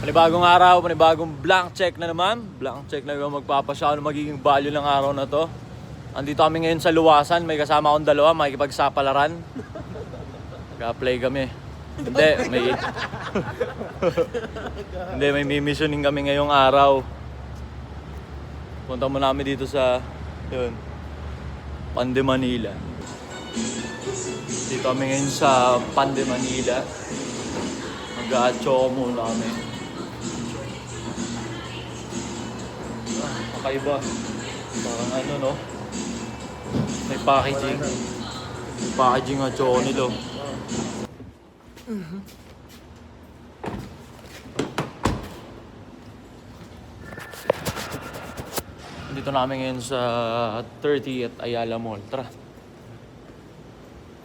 Panibagong araw, panibagong blank check na naman. Blank check na naman magpapasya ano magiging value ng araw na to. Andito kami ngayon sa Luwasan, may kasama akong dalawa, makikipagsapalaran. Nag-apply kami. Hindi, may missioning kami ngayong araw. Punta mo namin dito sa, yun, Pande, Manila. Dito kami ngayon sa Pande, Manila. Mag-a-choco muna kami. Kakaiba. Parang ano, no? May packaging. May packaging nga choco nilo. Dito namin ngayon sa 30th Ayala Mall. Tara.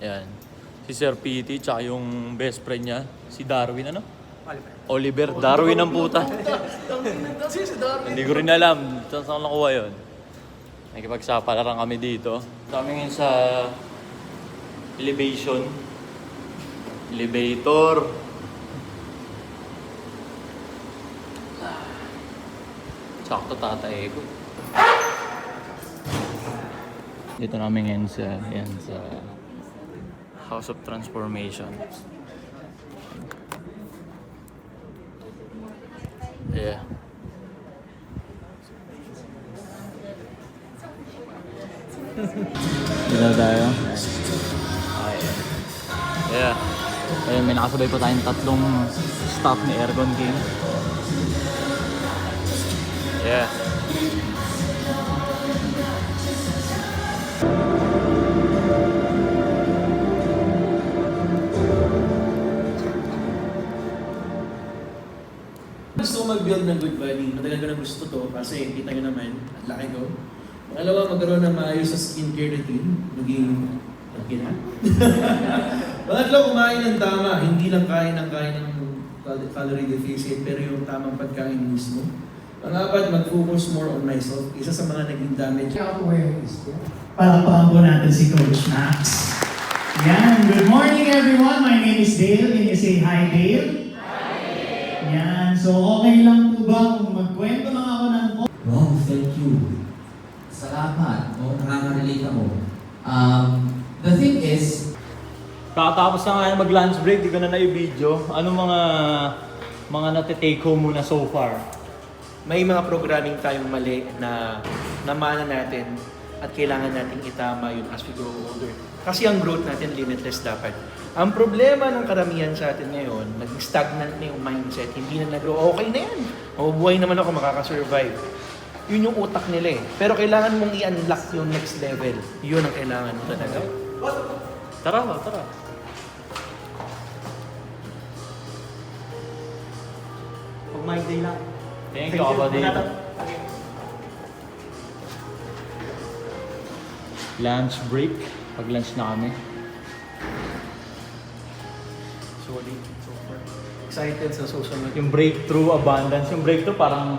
Ayan. Si Sir Pity, tsaka yung best friend niya, si Darwin, ano? Oliver. Darwin ang puta. Hindi ko rin alam. Saan nakuha yun? Nakikipagsapalaran kami dito. Kami ngayon sa Elevation. Elevator. Sakto tatay ko. Dito namin ngayon sa, yan, sa House of Transformation. Yeah. Dito tayo. Okay. Yeah. Ayun, may nakasabay pa tayong tatlong staff ni Ergon King. Yeah. Gusto ko mag-build ng good body. Matagal ko na gusto to kasi kita nyo naman, at laki ko. Pangalawa, magkaroon ng maayos sa skincare routine. Maging, okay na. Pangatlo, kumain ng tama. Hindi lang kain ng calorie deficit, pero yung tamang pagkain mismo. Pangapat, mag-focus more on myself. Isa sa mga naging damage. Palakpakan po natin si Coach Max. Yan. Good morning everyone. My name is Dale. Can you say hi, Dale? Yan. So, okay lang po ba kung magkwento lang ako ng... Wow, thank you. Salamat. O, nakaka-relate ako. The thing is, Kakatapos na nga mag-lunch break, di ko na na-video. Anong mga nati-take home muna so far? May mga programming tayong mali na namana natin at kailangan nating itama yun as we grow older. Kasi ang growth natin limitless dapat. Ang problema ng karamihan sa atin ngayon, nag-stagnant na yung mindset, hindi na nag-grow. Okay na yan. Mabubuhay naman ako, makakasurvive. Yun yung utak nila eh. Pero kailangan mong i-unlock yung next level. Yun ang kailangan mo talaga. Tara. Pag my day lang. Thank you, kapatid. Lunch break. Pag-lunch na kami. Solid. Super. Excited sa social media. Yung breakthrough abundance. Yung breakthrough parang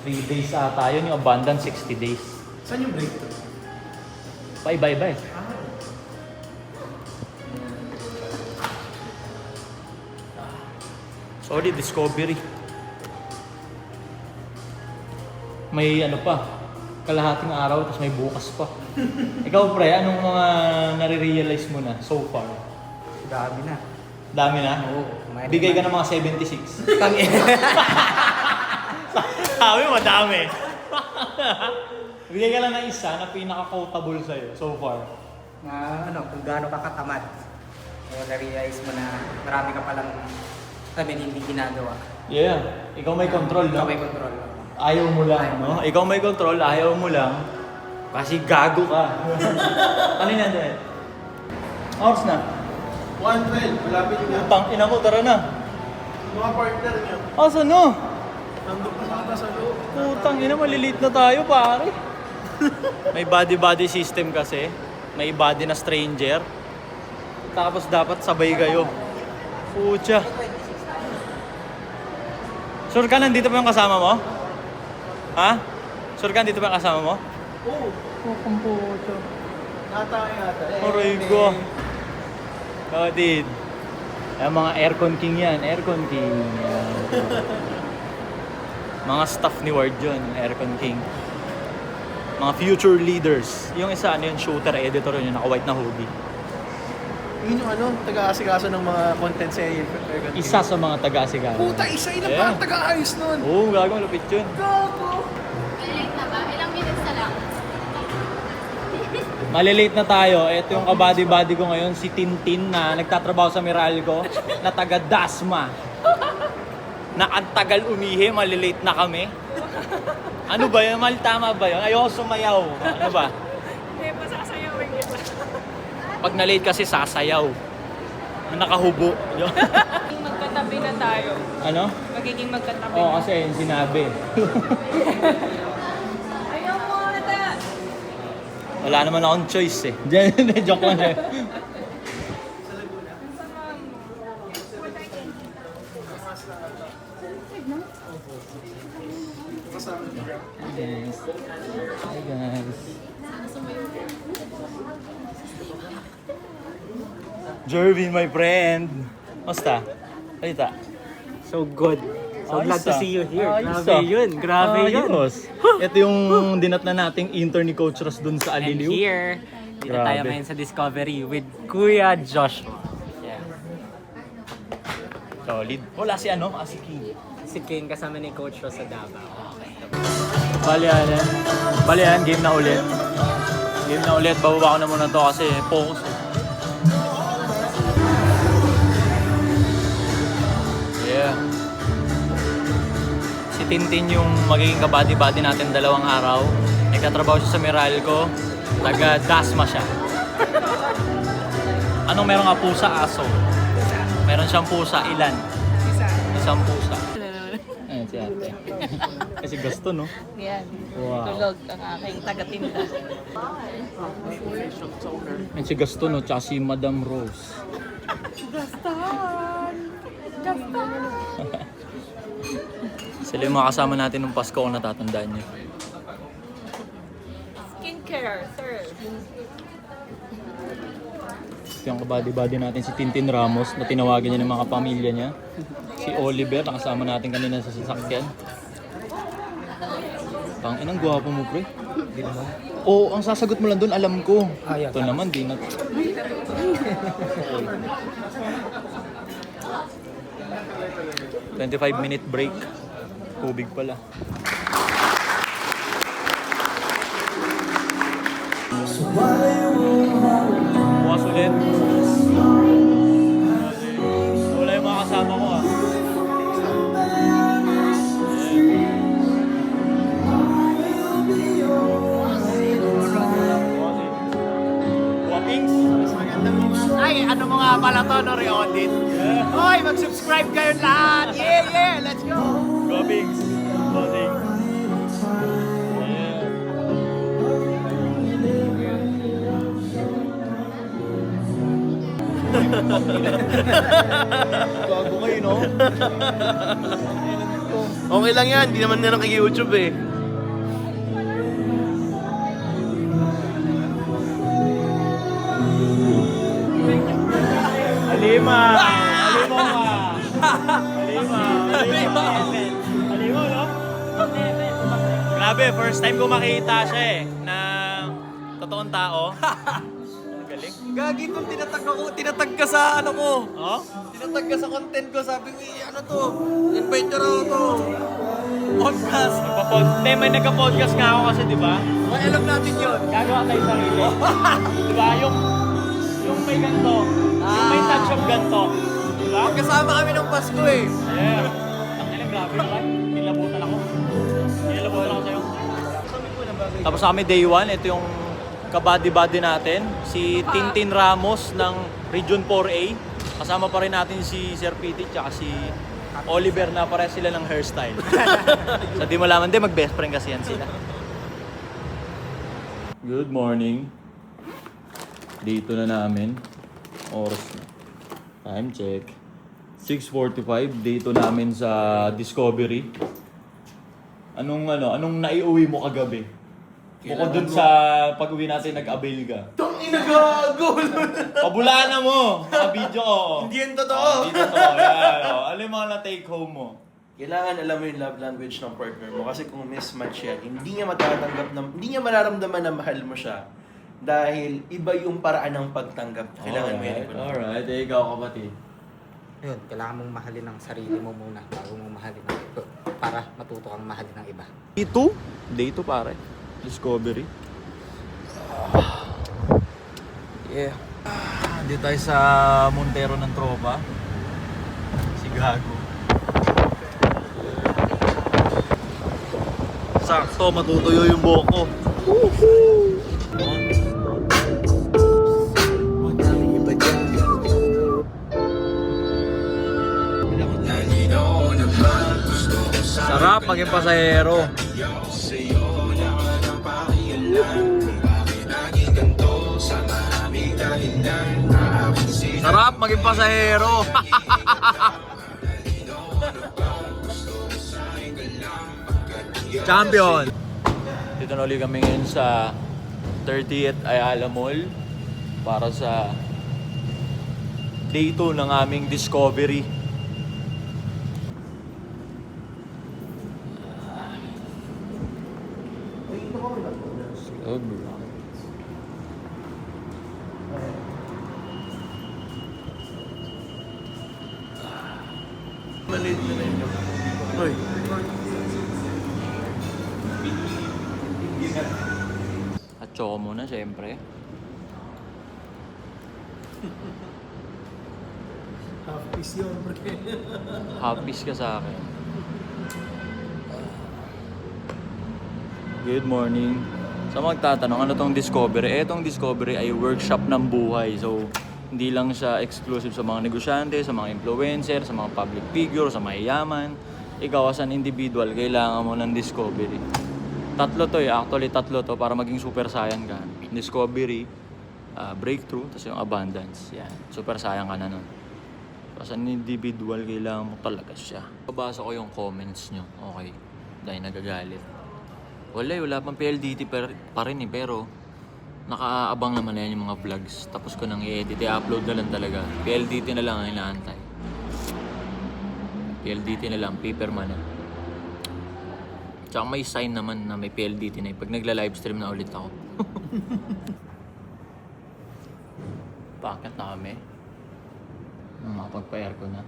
3 days ata yun. Yung abundance 60 days. Saan yung breakthrough? Bye. Sorry, discovery. May ano pa, kalahating araw, tapos may bukas pa. Ikaw pre, anong mga nare-realize mo na so far? Dami na. Dami na? Oo. Bigay ka ng mga 76. Sabi mo, madami. Bigay ka lang ng isa na pinaka-quotable sa'yo so far. Na kung gaano ka katamad. Kaya na-realize mo na marami ka palang hindi ginagawa. Yeah, ikaw may control, no? Ikaw may control. Ayaw mo lang, no? Ikaw may control, ayaw mo lang. Kasi gago ka. Ano yan, Dad? Oras na. 112, malapit na. Utang ina mo, tara na. Mga partner niyo, Asa no? nandun pa sana sa loob. Utang ina, maliliit na tayo, pare. May body system kasi. May body na stranger. Tapos dapat sabay kayo. Pucha. Sure ka, nandito pa yung kasama mo? Ha? Sure ka, nandito pa yung kasama mo? Oo, Pukang pucha. yata. Aray ko. Kapatid. Mga aircon king yan. Aircon king. Yan. Mga staff ni Ward yun, yung Aircon King. Mga future leaders. Yung isa, ano yun, shooter, editor yun, yung naka-white na hoodie. Yun yung taga-asikaso ng mga content sa Aircon King. Isa sa mga taga-asigaw. Puta, isa yun ang Yeah. parang taga-ayos nun. Oo, gago, malupit yun. Malilate na ba? Ilang minutes na lang? Malilate na tayo. Ito yung kabady-body ko ngayon, si Tintin na nagtatrabaho sa Meralco, na taga-Dasma. Na ang tagal umihi, malilate na kami. Ano ba yun? Tama ba yun? Ayoko sumayaw. Ano ba? Hindi, pasasayawin kita. Pag na-late kasi sasayaw. Nakahubo. Magkatabi na tayo. Ano? Magiging magkatabi Oo, na. kasi yun sinabi. Ayaw mo ata. Wala naman akong choice eh. Joke lang eh. Guys. Hi guys. Jervin, my friend. Musta? Balita? So good. So glad to see you here. Ayos, Grabe yun. Grabe yun. Ayos. Ito yung dinat na nating intern ni Coach Ross dun sa And Aliliw. here, dito Grabe. tayo ngayon sa Discovery with Kuya Joshua. Yeah. Solid. Wala si ano? Si King. Si King kasama ni Coach Ross sa Davao. Bali yan, game na ulit. Game na ulit. Bababa ko na muna to kasi focus. Yeah. Si Tintin yung magiging kabady-bady natin dalawang araw. Nagkatrabaho siya sa Meralco. Taga-Dasma siya. Anong meron nga pusa? Aso. Meron siyang pusa. Ilan? Isang pusa. Ayan si ate. Kasi gusto, no? Yan. Wow. Tulog ang aking taga-tinda. Ayan si Gaston, no? Tsaka si Madam Rose. Sila yung mga kasama natin nung Pasko kung natatandaan niyo. Skincare, sir. Ito yung kabady-bady natin si Tintin Ramos na tinawagan niya ng mga pamilya niya. Si Oliver, nakasama natin kanina sa sasakyan. Inang gwapo mo, pre. Oo, ang sasagot mo lang doon, alam ko. Ito naman, di na. 25-minute break. Tubig pala. Bukas ulit. Wala yung mga kasama ko ah. Wapings. Ay, ano mo nga pala to, no, re-audit? Hoy, mag-subscribe kayo lahat! Yeah, let's go! Wapings. Wapings. Gago kayo, no? Okay lang yan, hindi naman nila kag-YouTube eh. Halima! Halima ka! Halima, no? Grabe, first time ko makita siya eh, na totoong tao. Galing. Gagi kung tinatag ka sa ano ko. Oh? Tinatag ka sa content ko, sabi ko, ano to? Invite nyo raw to. Podcast. Hindi, may nagka-podcast nga ako kasi, di ba? May alam natin yun. Gagawa tayo sarili. Di ba? Yung may ganito. Yung may touch of ganito. Di ba? Kasama kami ng Pasko eh. Yeah. Ang grabe ba? Nilabutan ako. Nilabutan ako sa'yo. Tapos kami day 1, ito yung kabady-bady natin. Si Tintin Ramos ng Region 4A. Kasama pa rin natin si Sir Piti tsaka si Oliver na pare sila ng hairstyle. Sa di malaman din, mag-best friend kasi yan sila. Good morning. Dito na namin. Oras na. Time check. 6:45. Dito namin sa Discovery. Anong naiuwi mo kagabi? Bukod dun sa pag-uwi natin, nag-avail ka. Tong inagago! Pabulaan na mo! Naka-video ko. Hindi yan totoo. Hindi totoo. Yan. Ano yung mga na-take home mo? Kailangan alam mo yung love language ng partner mo kasi kung mismatch yan, hindi niya matatanggap na, hindi niya mararamdaman na mahal mo siya dahil iba yung paraan ng pagtanggap. Kailangan mo yan. Alright, ikaw kapatid. Yun, kailangan mong mahalin ang sarili mo muna bago mong mahalin ang iba. Para matuto kang mahalin ng iba. Day 2 pare. Discovery. Yeah. Dito tayo sa Montero ng tropa. Si Gago. Sakto, matutuyo yung buhok ko. Madaming iba dyan. Sarap maging pasahero. Sarap maging pasahero. Champion. Dito na ulit kami ngayon sa 30th Ayala Mall para sa day 2 ng aming discovery. Maliit na na yun. Hoy. At choco muna, syempre. Half piece yun, bro. Half piece ka sa akin. Good morning. Sa magtatanong, ano tong Discovery? Etong Discovery ay workshop ng buhay. So, hindi lang siya exclusive sa mga negosyante, sa mga influencer, sa mga public figure, sa mayayaman. Ikaw as an individual, kailangan mo ng Discovery. Tatlo to actually tatlo to para maging super saiyan ka. Discovery, breakthrough, tapos yung abundance. Yan, super saiyan ka na nun. As an individual, kailangan mo talaga siya. Babasa ko yung comments nyo, okay, dahil nagagalit. Wala pang PLDT pa rin pero nakaabang naman na yan yung mga vlogs. Tapos ko nang i-edit, i-upload na lang talaga. PLDT na lang ang inaantay. PLDT na lang, paperman na. Tsaka may sign naman na may PLDT na pag nagla-livestream na ulit ako. Bakit na kami? Makapagpa-aircon na.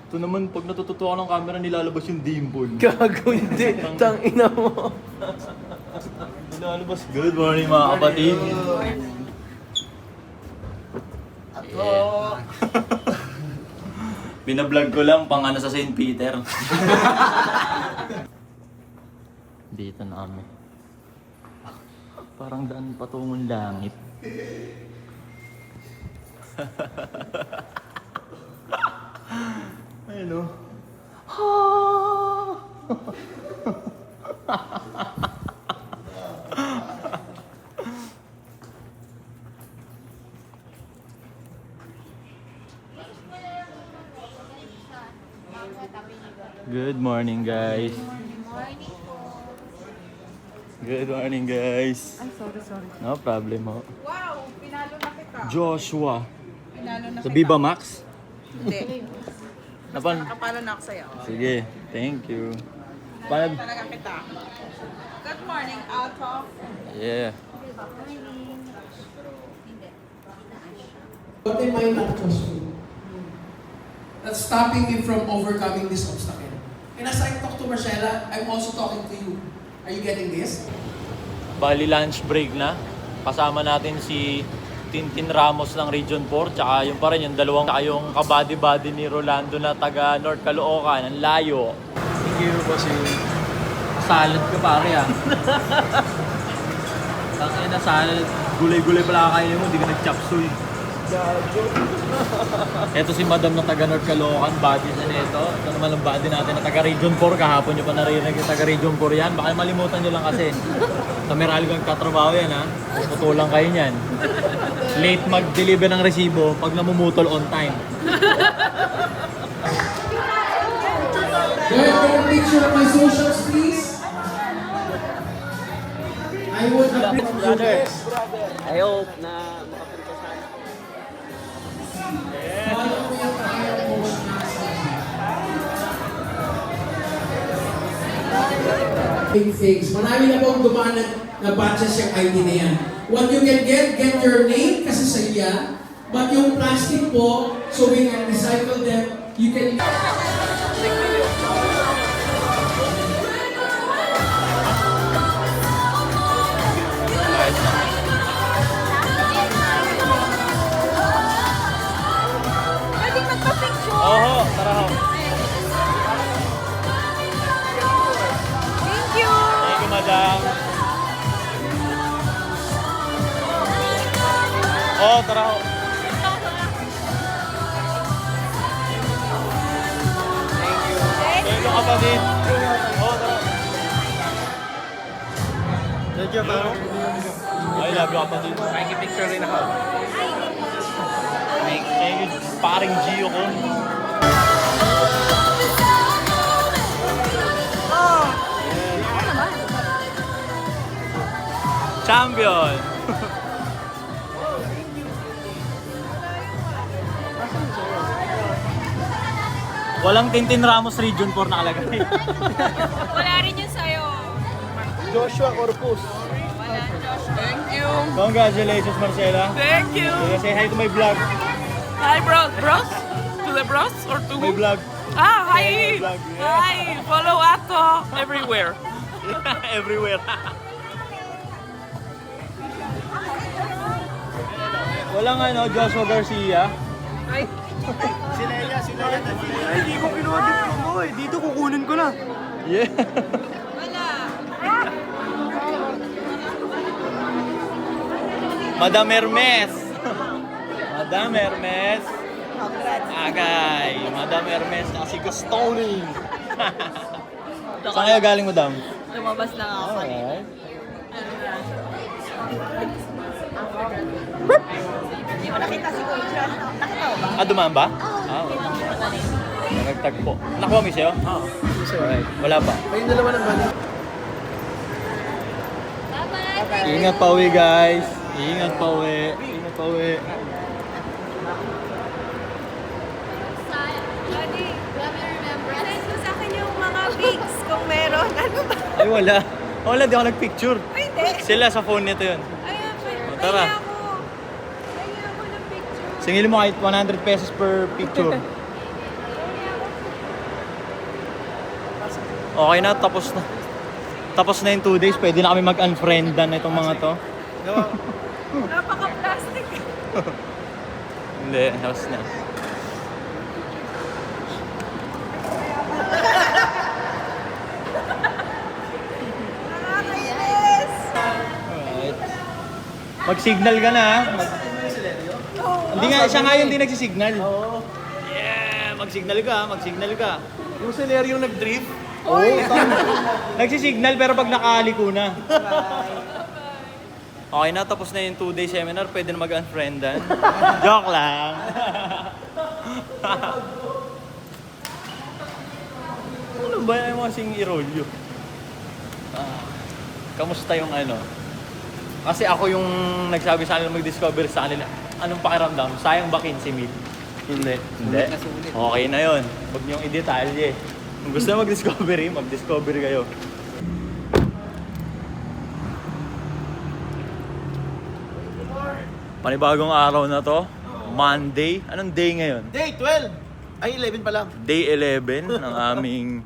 Ito naman, pag natututo ako ng camera, nilalabas yung dimple. Gago, hindi. Tangina mo. Nilalabas. Good morning mga kapatid. Yeah. Binablog ko lang pang ano sa St. Peter. Dito na kami. Parang daan patungong langit. Ayun o. Good morning, guys. Good morning, guys. Ay, sorry. No problem ho. Wow, pinalo na kita. Joshua. Pinalo na Sa kita. Viva Max? Hindi. Napan? Nakapalo na ako sa'yo. Sige, thank you. Pinalo talaga kita. Good morning, Alto. Yeah. What am I not close to? That's stopping me from overcoming this obstacle. And as I talk to Marcella, I'm also talking to you. Are you getting this? Bali lunch break na. Kasama natin si Tintin Ramos ng Region 4, tsaka yung pa rin yung dalawang, tsaka yung kabady-body ni Rolando na taga North Caloocan, ang layo. Thank you, bossing. Salad ka pare ah. Tangin na salad, gulay-gulay pala kakainin mo, hindi ka nag-chop suey. Ito si Madam na taga North Caloocan, body na nito. Ito naman ang body natin na taga Region 4, kahapon nyo pa naririnig yung taga Region 4 yan. Baka malimutan nyo lang kasi. Sa Meralco nagtatrabaho yan ha. Putulang kayo niyan. Late mag-deliver ng resibo pag namumutol on time. Can I take a picture of my socials, please? I would appreciate I hope na makapunta sa Follow me at the Air Post Max. Big things. Marami na pong dumaan na batches yung ID na yan. What you can get your name kasi sa yan. But yung plastic po, so we can recycle them, you can... Pwede magpa-picture. Oo, tara ho. Thank you. Thank you, madam. Oo, tara ho. Thank you, kapatid. Oo, tara. Thank you, bro. I love you, kapatid. Makikipicture rin ako. Thank you, paring Gio ko. Champion! Walang Tintin Ramos Region 4 nakalagay. Wala rin yun sa'yo. Joshua Corpus. Wala, Josh. Thank you. Congratulations, Marcela. Thank you. Say hi to my vlog. Hi, bros. Bros? To the bros or to My who? vlog. Ah, hi. Vlog, yeah. Hi. Follow Ato everywhere. Everywhere. Walang ano, Joshua Garcia. Ay, Hindi ko kinuha diploma mo eh. Dito kukunin ko na. Yeah. wala. Madam Hermes. Madam Hermes. Agay. Madam Hermes na si Gustoni. Saan kaya galing, Madam? Lumabas lang ako. Alright. Hindi mo nakita si Coach. Nakita mo ba? Ah, dumaan ba? Ah, okay. Nagtagpo. Nakuha mo siya? Oo. Alright. Wala pa. Kayong dalawa ng balik. Bye-bye. Ingat pa uwi, guys. Ingat pa uwi. Ingat pa uwi. Daddy, grabe remembrance. Send mo sa akin yung mga pics kung meron. Ano ba? Ay, wala. Wala, di ako nagpicture. Ay, hindi. Sila sa phone nito yun. Ayan, O, tara. Kaya ako ng picture. Singilin mo kahit 100 pesos per picture. Okay na, tapos na. Tapos na yung 2 days, pwede na kami mag-unfriendan na itong mga to. Napaka-plastic. Hindi, tapos na. Nakakainis. Alright. Mag-signal ka na ha. Hindi nga, siya nga yung hindi nagsisignal. Oo. Yeah, mag-signal ka, mag-signal ka. Yung Celerio nag-drift. Oo, nagsisignal pero pag nakaliko na. Okay na, tapos na yung 2-day seminar, pwede na mag-unfriendan. Joke lang. Ano ba yung mga sing irolyo? Kamusta yung ano? Kasi ako yung nagsabi sa kanila mag-discover sa kanila. Anong pakiramdam? Sayang ba 15,000? Hindi. Hindi. Okay na yun. Huwag niyong i-detalye. Kung gusto na mag-discovery, mag-discovery kayo. Panibagong araw na to. Monday. Anong day ngayon? Day 12! Ay, 11 pa lang. Day 11 ng aming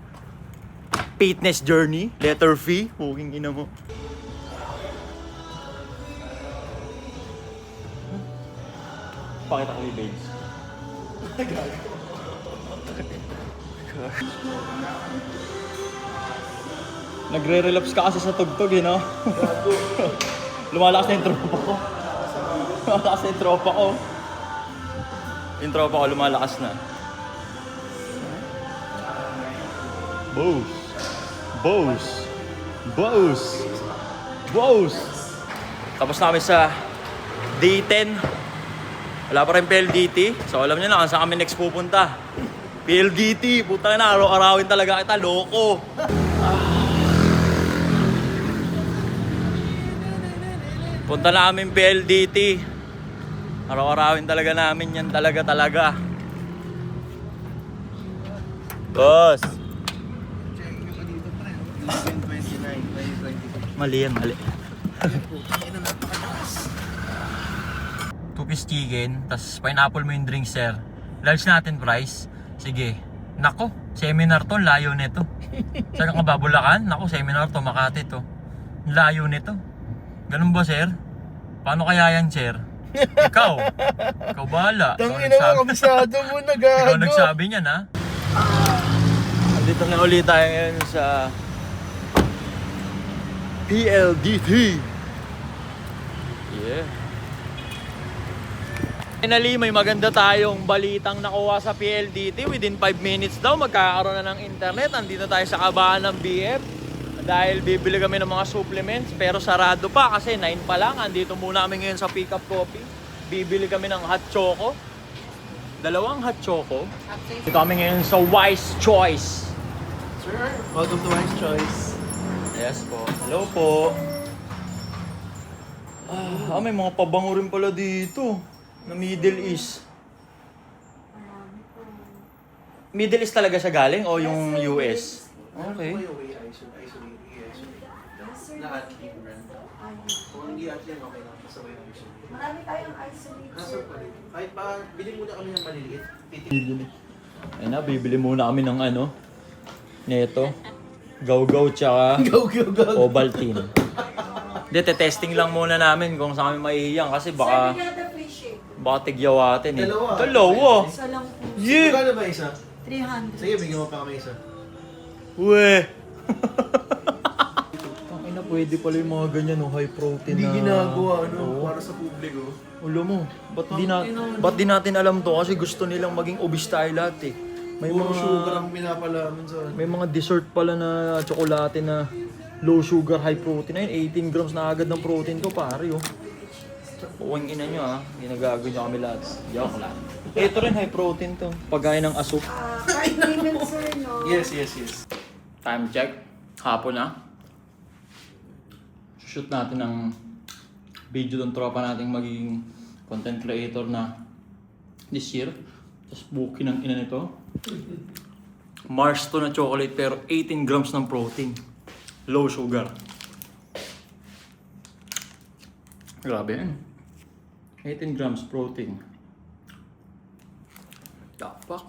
fitness journey. Letter V. Huking ina mo. Pakita ko yung babes. Nagre-relapse ka kasi sa tugtog eh, no? Lumalakas na yung tropa ko. Lumalakas na yung tropa ko. Yung tropa ko lumalakas na. Boss. Boss. Boss. Boss. Tapos na kami sa day 10. Wala pa rin PLDT. So alam niyo na kung saan kami next pupunta. PLDT. Putang na, araw-arawin talaga kita. Loko. Punta na kami PLDT. Araw-arawin talaga namin yan. Talaga. Boss. Mali yan, mali. 2-piece chicken, tas pineapple mo yung drink, sir. Large natin price. Sige. Nako, seminar to, layo nito. Saan ka babulakan? Nako, seminar to, Makati to. Layo nito. Ganun ba, sir? Paano kaya yan, sir? Ikaw. Ikaw bahala. Tangina mo, kabisado mo na, gago. Ikaw nagsabi niyan, ha? Andito na ulit tayo ngayon sa PLDT. Yeah. Finally, may maganda tayong balitang nakuha sa PLDT. Within 5 minutes daw, magkakaroon na ng internet. Andito tayo sa kabahan ng BF. Dahil bibili kami ng mga supplements. Pero sarado pa kasi 9 pa lang. Andito muna kami ngayon sa Pick Up Coffee. Bibili kami ng hot choco. 2 hot choco. Dito kami ngayon sa Wise Choice. Sir, welcome to Wise Choice. Yes po. Hello po. May mga pabango rin pala dito. Na Middle East. Middle East talaga siya galing o yung US? Okay. Lahat yung brand. Kung hindi at yan, okay lang. Pasaway lang siya. Marami tayong isolate. Sir, kahit pa, bilhin muna kami ng maliliit. Bibili. Ayun na, bibili muna kami ng ano. Neto. Gaw-gaw tsaka Go. Ovaltine. Hindi, testing lang muna namin kung saan kami mahihiyang kasi baka tigyawatin eh. Dalawa. Isa lang po. Yeah! Magkano ba isa? 300. Sige, bigyan mo pa kami isa. Weh! Ay na, pwede pala yung mga ganyan, no? High protein Hindi na... ginagawa, Oo. para sa publiko. Ulo mo, ba't di natin alam to? Kasi gusto nilang maging obese tayo lahat eh. May Puro mga, sugar ang pinapalaman sa may mga dessert pala na tsokolate na low sugar, high protein. Ayun, 18 grams na agad ng protein ko, pare, oh. Uwang ina nyo, ha. Ginagago nyo kami lahat. Joke lang. Ito rin, high protein to. Pagkain ng asuk. Card payment, sir, no? Yes. Time check. Hapon na. Shoot natin ng video ng tropa nating magiging content creator na this year. Tapos bukin ng ina nito. Mars to na chocolate pero 18 grams ng protein. Low sugar. Grabe yan. 18 grams protein. Tapak.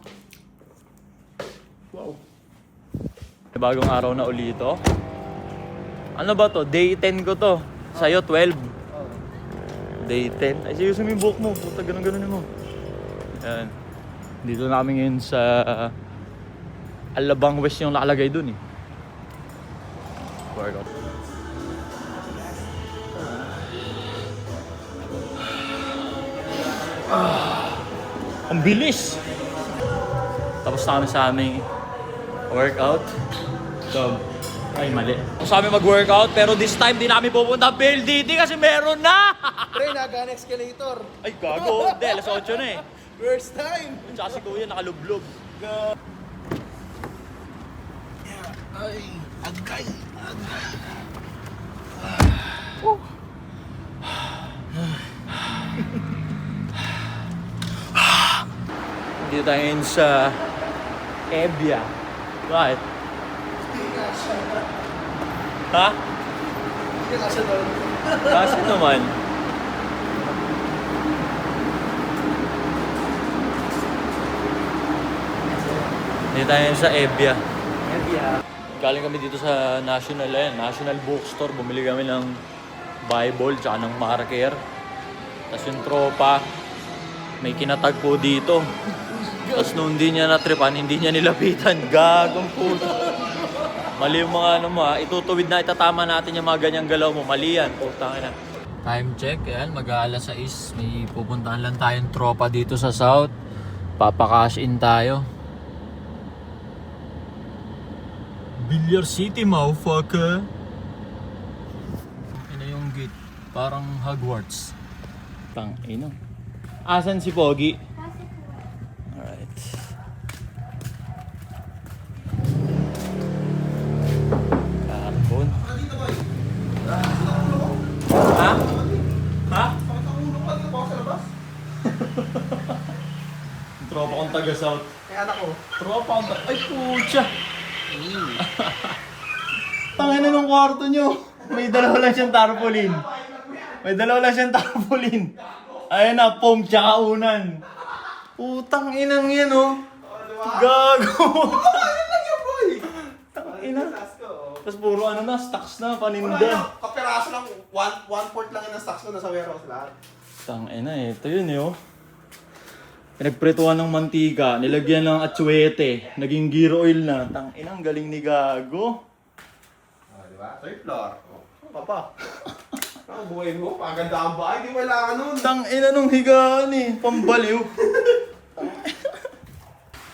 Wow. Bagong araw na uli ito. Ano ba to? Day 10 ko to. Sa'yo 12. Day 10. Ay, seryoso mo yung buhok mo. Puta, ganun-ganun mo. Yan. Dito namin ngayon sa Alabang West yung nakalagay dun eh. Workout. Ang bilis! Tapos na kami sa aming workout. So, ay mali. Sa amin mag-workout pero this time di namin pupunta PLDT kasi meron na! Pre, naga escalator. Ay gago! Hindi, alas 8 na eh. First time. Tsaka si Kuya nakalublob. Ay, agay. Dito tayo ngayon sa Evia. Bakit? Ha? Hindi kasi doon. Kasi naman. Dito tayo ngayon sa Evia. Galing kami dito sa National Bookstore. Bumili kami ng Bible tsaka ng marker. Tapos yung tropa, may kinatag po dito. Tapos nung hindi niya natripan, hindi niya nilapitan. Gagong puto. Mali yung mga ano mo ha. Itutuwid na, itatama natin yung mga ganyang galaw mo. Mali yan. Putangin na. Time check. Ayan, mag-aalas 6. May pupuntahan lang tayong tropa dito sa South. Papakash in tayo. Billiard City, motherfucker. Ina yung gate. Parang Hogwarts. Ina. Asan si Pogi? Alright. Carbon. Ha? Ha? Tropa kong taga South. Kaya anak ko. Tropa kong taga... Ay, putya! Tangin na ng kwarto nyo. May dalawa lang siyang tarpaulin. May dalawa lang siyang tarpaulin. Ayun na, foam tsaka unan. Putang inang yan, oh. Gago. Tang ina. Tapos puro ano na, stocks na, paninda. Kapiraso lang, 1/4 lang yun ang stocks ko, nasa warehouse lahat. Tang ina, ito yun, oh. Pinagprituan ng mantika, nilagyan ng atsuete, naging gear oil na. Tang ina, ang galing ni Gago. Diba? Third floor. Ano pa? Ang buhay mo, paganda ang bahay, di wala ka nun. Tang ina nung higaan eh, pambaliw.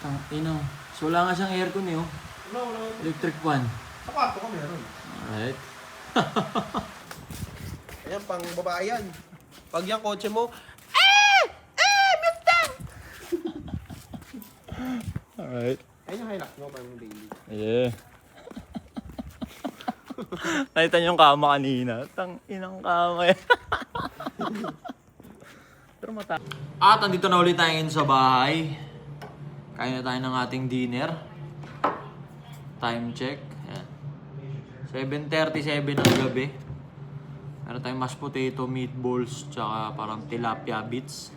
Tang ina. So wala nga siyang aircon eh, oh. Wala. Electric fan. Sa kwarto ko meron. Alright. Ayan, pang babae yan. Pag yung kotse mo, Alright. ayun yung Hilux mo, pang daily. Yeah. Nakita niyo yung kama kanina. Tang inang kama yan. Pero mata. At andito na ulit tayo ngayon sa bahay. Kain na tayo ng ating dinner. Time check. Ayan. 7:37 ng gabi. Meron tayong mashed potato, meatballs, tsaka parang tilapia bits.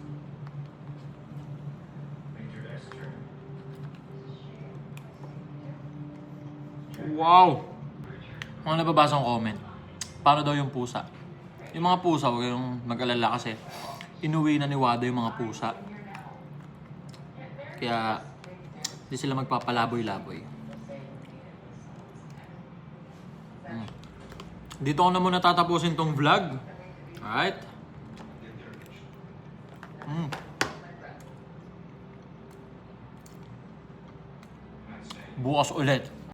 Wow! Mga nababasa kong comment. Paano daw yung pusa? Yung mga pusa, huwag kayong mag-alala kasi inuwi na ni Wada yung mga pusa. Kaya hindi sila magpapalaboy-laboy. Dito ko na muna tatapusin tong vlog. Alright? Bukas ulit.